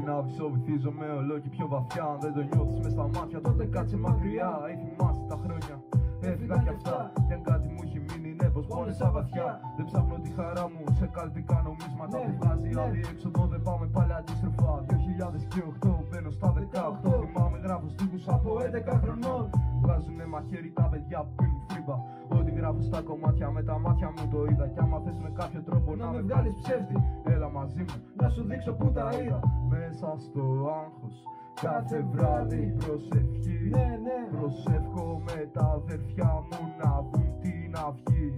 να βυθίζομαι όλο και πιο βαθιά. Αν δεν το νιώθεις μες στα μάτια, τότε κάτσε μακριά. Ή θυμάσαι τα χρόνια, έφυγα κι αυτά. Κι αν κάτι μου έχει μείνει, ναι, πως πόνεσα βαθιά. Δεν ψάχνω τη χαρά μου σε καλπικά νομίσματα που βγάζει άλλη έξοδο. Δεν πάμε πάλι αντίστροφα. 2008 μπαίνω στα 18. Θυμάμαι γράφω στίχους από 11 χρονών. Βγάζουνε μαχαίρι τα παιδιά που πίνουν φρύμπα. Ό,τι γράφω στα κομμάτια με τα μάτια μου το είδα. Κι άμα θες με κάποιο τρόπο να με βγάλεις ψεύτη, έλα μαζί μου να σου δείξω που τα είδα. Μέσα στο άγχος κάθε βράδυ προσευχή. Προσεύχομαι τα αδερφιά μου να βγουν την αυγή.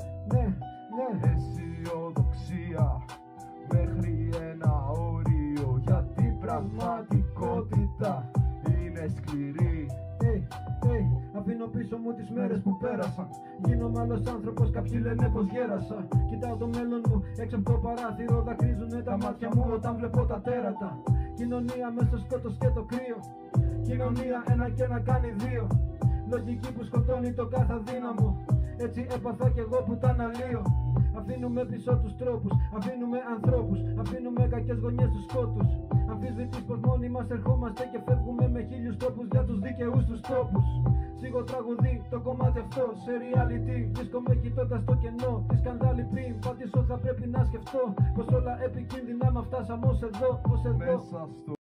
Αισιοδοξία μέχρι ένα όριο, γιατί η πραγματικότητα είναι σκληρή. Αφήνω πίσω μου τις μέρες που πέρασαν. Γίνομαι άλλος άνθρωπος, κάποιοι λένε πως γέρασα. Κοιτάω το μέλλον μου έξω από το παράθυρο. Δακρύζουνε τα μάτια μου όταν βλέπω τα τέρατα. Κοινωνία μέσα στο σκότος και το κρύο. Κοινωνία ένα και ένα κάνει δύο. Λογική που σκοτώνει το κάθε αδύναμο. Έτσι έπαθα κι εγώ που τα αναλύω. Αφήνουμε πίσω τους τρόπους, αφήνουμε ανθρώπους, αφήνουμε κακές γωνιές στους σκότους. Αμφισβητείς πως μόνοι μας ερχόμαστε και φεύγουμε με 1000 τρόπους για τους δικαιούς τους τόπους. Σίγω τραγουδί το κομμάτι αυτό σε reality. Βρίσκομαι κοιτώντας το κενό. Τη σκανδάλη πριν πατήσω θα πρέπει να σκεφτώ πως όλα επικίνδυνα μα φτάσαμε ως εδώ, ως εδώ.